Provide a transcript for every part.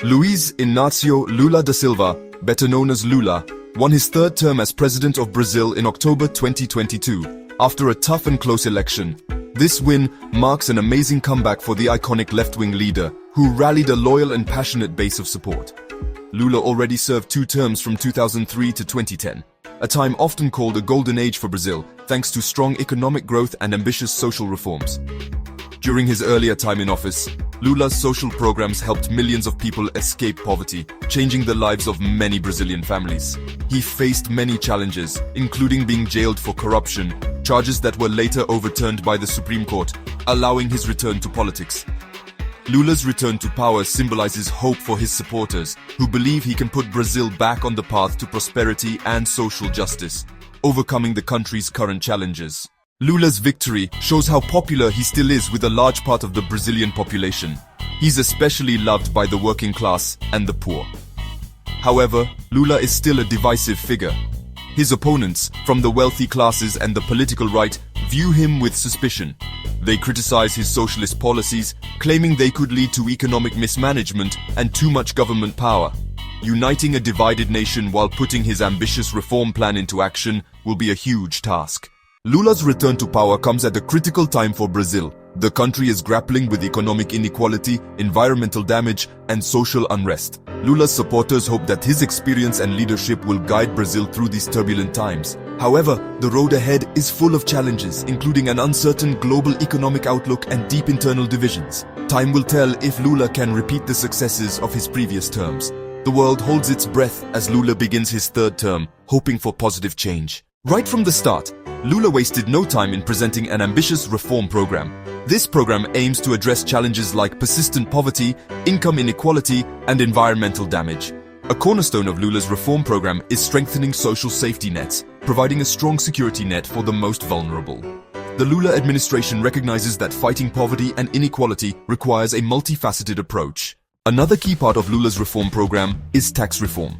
Luiz Inácio Lula da Silva, better known as Lula, won his third term as president of Brazil in October 2022, after a tough and close election. This win marks an amazing comeback for the iconic left-wing leader, who rallied a loyal and passionate base of support. Lula already served 2 terms from 2003 to 2010, a time often called a golden age for Brazil, thanks to strong economic growth and ambitious social reforms. During his earlier time in office, Lula's social programs helped millions of people escape poverty, changing the lives of many Brazilian families. He faced many challenges, including being jailed for corruption, charges that were later overturned by the Supreme Court, allowing his return to politics. Lula's return to power symbolizes hope for his supporters, who believe he can put Brazil back on the path to prosperity and social justice, overcoming the country's current challenges. Lula's victory shows how popular he still is with a large part of the Brazilian population. He's especially loved by the working class and the poor. However, Lula is still a divisive figure. His opponents, from the wealthy classes and the political right, view him with suspicion. They criticize his socialist policies, claiming they could lead to economic mismanagement and too much government power. Uniting a divided nation while putting his ambitious reform plan into action will be a huge task. Lula's return to power comes at a critical time for Brazil. The country is grappling with economic inequality, environmental damage, and social unrest. Lula's supporters hope that his experience and leadership will guide Brazil through these turbulent times. However, the road ahead is full of challenges, including an uncertain global economic outlook and deep internal divisions. Time will tell if Lula can repeat the successes of his previous terms. The world holds its breath as Lula begins his third term, hoping for positive change. Right from the start, Lula wasted no time in presenting an ambitious reform program. This program aims to address challenges like persistent poverty, income inequality, and environmental damage. A cornerstone of Lula's reform program is strengthening social safety nets, providing a strong security net for the most vulnerable. The Lula administration recognizes that fighting poverty and inequality requires a multifaceted approach. Another key part of Lula's reform program is tax reform.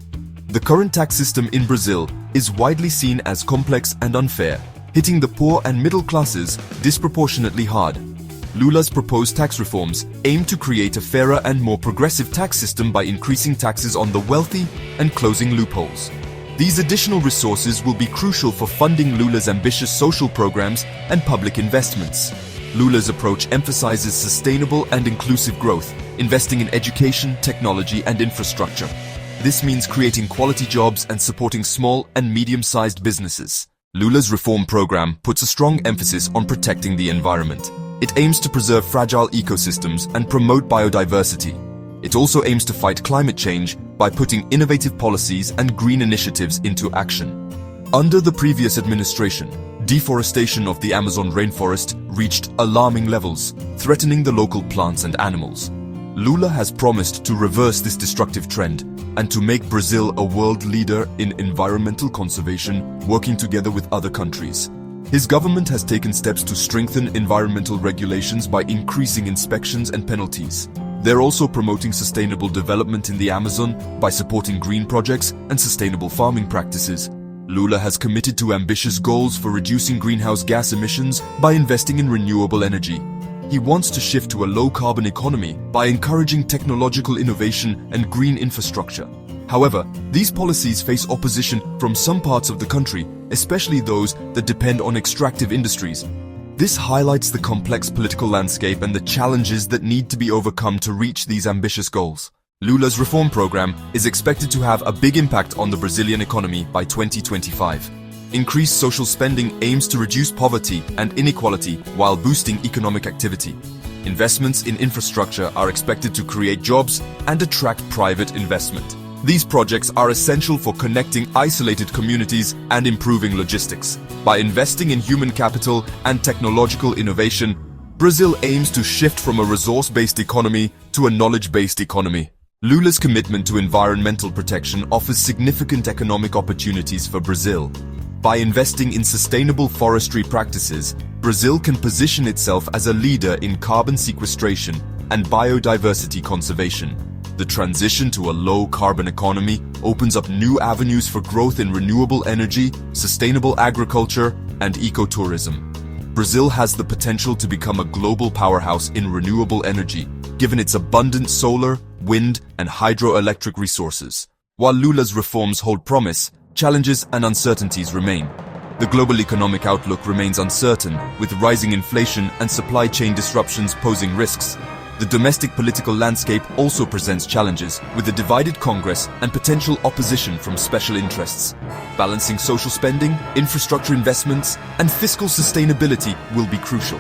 The current tax system in Brazil is widely seen as complex and unfair, hitting the poor and middle classes disproportionately hard. Lula's proposed tax reforms aim to create a fairer and more progressive tax system by increasing taxes on the wealthy and closing loopholes. These additional resources will be crucial for funding Lula's ambitious social programs and public investments. Lula's approach emphasizes sustainable and inclusive growth, investing in education, technology, and infrastructure. This means creating quality jobs and supporting small and medium-sized businesses. Lula's reform program puts a strong emphasis on protecting the environment. It aims to preserve fragile ecosystems and promote biodiversity. It also aims to fight climate change by putting innovative policies and green initiatives into action. Under the previous administration, deforestation of the Amazon rainforest reached alarming levels, threatening the local plants and animals. Lula has promised to reverse this destructive trend and to make Brazil a world leader in environmental conservation, working together with other countries. His government has taken steps to strengthen environmental regulations by increasing inspections and penalties. They're also promoting sustainable development in the Amazon by supporting green projects and sustainable farming practices. Lula has committed to ambitious goals for reducing greenhouse gas emissions by investing in renewable energy. He wants to shift to a low-carbon economy by encouraging technological innovation and green infrastructure. However, these policies face opposition from some parts of the country, especially those that depend on extractive industries. This highlights the complex political landscape and the challenges that need to be overcome to reach these ambitious goals. Lula's reform program is expected to have a big impact on the Brazilian economy by 2025. Increased social spending aims to reduce poverty and inequality while boosting economic activity. Investments in infrastructure are expected to create jobs and attract private investment. These projects are essential for connecting isolated communities and improving logistics. By investing in human capital and technological innovation, Brazil aims to shift from a resource-based economy to a knowledge-based economy. Lula's commitment to environmental protection offers significant economic opportunities for Brazil. By investing in sustainable forestry practices, Brazil can position itself as a leader in carbon sequestration and biodiversity conservation. The transition to a low-carbon economy opens up new avenues for growth in renewable energy, sustainable agriculture, and ecotourism. Brazil has the potential to become a global powerhouse in renewable energy, given its abundant solar, wind, and hydroelectric resources. While Lula's reforms hold promise, challenges and uncertainties remain. The global economic outlook remains uncertain, with rising inflation and supply chain disruptions posing risks. The domestic political landscape also presents challenges, with a divided Congress and potential opposition from special interests. Balancing social spending, infrastructure investments, and fiscal sustainability will be crucial.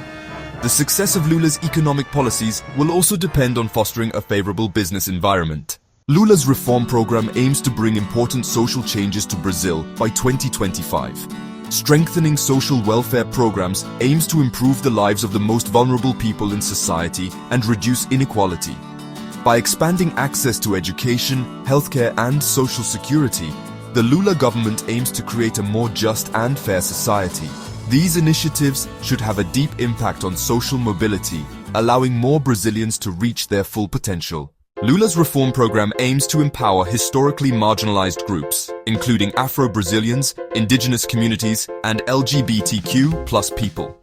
The success of Lula's economic policies will also depend on fostering a favorable business environment. Lula's reform program aims to bring important social changes to Brazil by 2025. Strengthening social welfare programs aims to improve the lives of the most vulnerable people in society and reduce inequality. By expanding access to education, healthcare, and social security, the Lula government aims to create a more just and fair society. These initiatives should have a deep impact on social mobility, allowing more Brazilians to reach their full potential. Lula's reform program aims to empower historically marginalized groups, including Afro-Brazilians, indigenous communities, and LGBTQ+ people.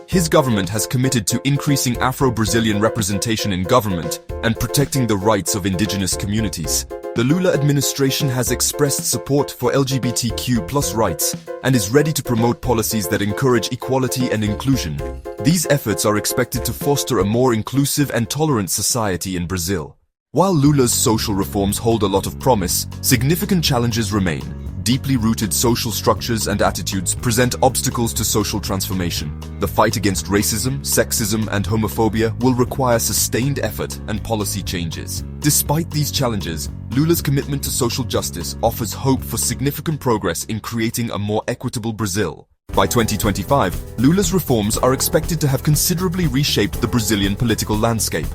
His government has committed to increasing Afro-Brazilian representation in government and protecting the rights of indigenous communities. The Lula administration has expressed support for LGBTQ+ rights and is ready to promote policies that encourage equality and inclusion. These efforts are expected to foster a more inclusive and tolerant society in Brazil. While Lula's social reforms hold a lot of promise, significant challenges remain. Deeply rooted social structures and attitudes present obstacles to social transformation. The fight against racism, sexism, and homophobia will require sustained effort and policy changes. Despite these challenges, Lula's commitment to social justice offers hope for significant progress in creating a more equitable Brazil. By 2025, Lula's reforms are expected to have considerably reshaped the Brazilian political landscape.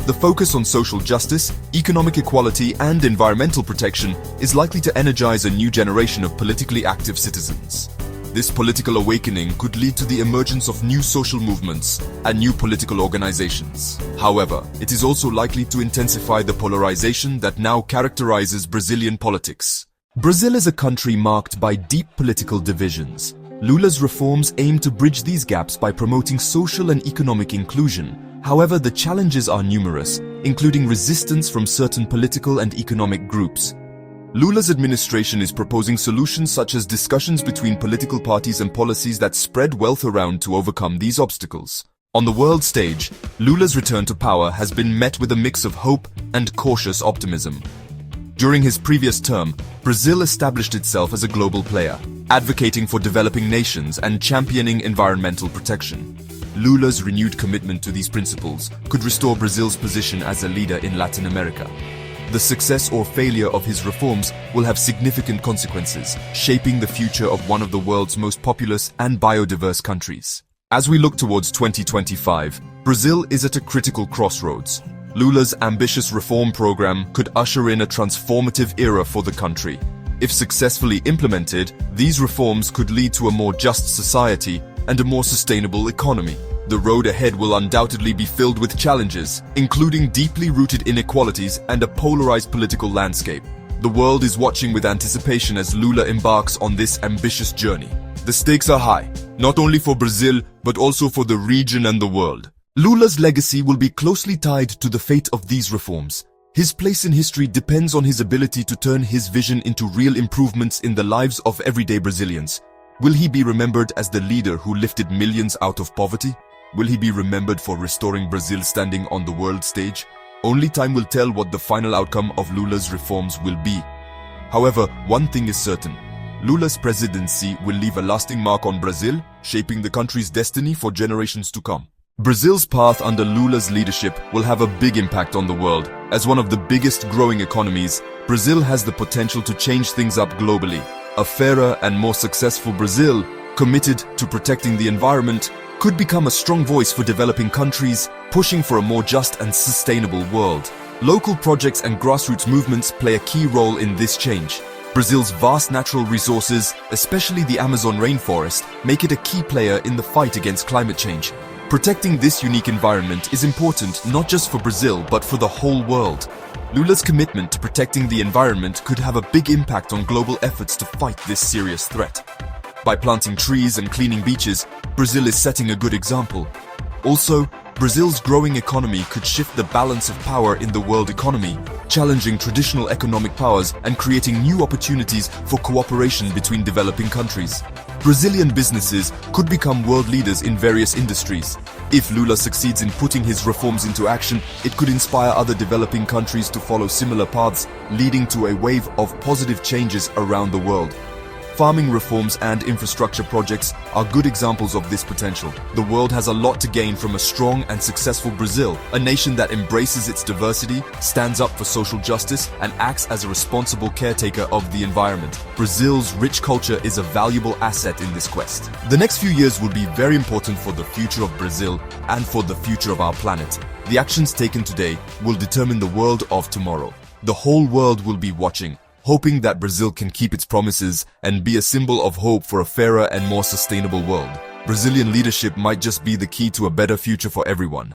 The focus on social justice, economic equality, and environmental protection is likely to energize a new generation of politically active citizens. This political awakening could lead to the emergence of new social movements and new political organizations. However, it is also likely to intensify the polarization that now characterizes Brazilian politics. Brazil is a country marked by deep political divisions. Lula's reforms aim to bridge these gaps by promoting social and economic inclusion. However, the challenges are numerous, including resistance from certain political and economic groups. Lula's administration is proposing solutions such as discussions between political parties and policies that spread wealth around to overcome these obstacles. On the world stage, Lula's return to power has been met with a mix of hope and cautious optimism. During his previous term, Brazil established itself as a global player, advocating for developing nations and championing environmental protection. Lula's renewed commitment to these principles could restore Brazil's position as a leader in Latin America. The success or failure of his reforms will have significant consequences, shaping the future of one of the world's most populous and biodiverse countries. As we look towards 2025, Brazil is at a critical crossroads. Lula's ambitious reform program could usher in a transformative era for the country. If successfully implemented, these reforms could lead to a more just society and a more sustainable economy. The road ahead will undoubtedly be filled with challenges, including deeply rooted inequalities and a polarized political landscape. The world is watching with anticipation as Lula embarks on this ambitious journey. The stakes are high, not only for Brazil, but also for the region and the world. Lula's legacy will be closely tied to the fate of these reforms. His place in history depends on his ability to turn his vision into real improvements in the lives of everyday Brazilians. Will he be remembered as the leader who lifted millions out of poverty? Will he be remembered for restoring Brazil's standing on the world stage? Only time will tell what the final outcome of Lula's reforms will be. However, one thing is certain. Lula's presidency will leave a lasting mark on Brazil, shaping the country's destiny for generations to come. Brazil's path under Lula's leadership will have a big impact on the world. As one of the biggest growing economies, Brazil has the potential to change things up globally. A fairer and more successful Brazil, committed to protecting the environment, could become a strong voice for developing countries, pushing for a more just and sustainable world. Local projects and grassroots movements play a key role in this change. Brazil's vast natural resources, especially the Amazon rainforest, make it a key player in the fight against climate change. Protecting this unique environment is important not just for Brazil, but for the whole world. Lula's commitment to protecting the environment could have a big impact on global efforts to fight this serious threat. By planting trees and cleaning beaches, Brazil is setting a good example. Also, Brazil's growing economy could shift the balance of power in the world economy, challenging traditional economic powers and creating new opportunities for cooperation between developing countries. Brazilian businesses could become world leaders in various industries. If Lula succeeds in putting his reforms into action, it could inspire other developing countries to follow similar paths, leading to a wave of positive changes around the world. Farming reforms and infrastructure projects are good examples of this potential. The world has a lot to gain from a strong and successful Brazil, a nation that embraces its diversity, stands up for social justice, and acts as a responsible caretaker of the environment. Brazil's rich culture is a valuable asset in this quest. The next few years will be very important for the future of Brazil and for the future of our planet. The actions taken today will determine the world of tomorrow. The whole world will be watching, hoping that Brazil can keep its promises and be a symbol of hope for a fairer and more sustainable world. Brazilian leadership might just be the key to a better future for everyone.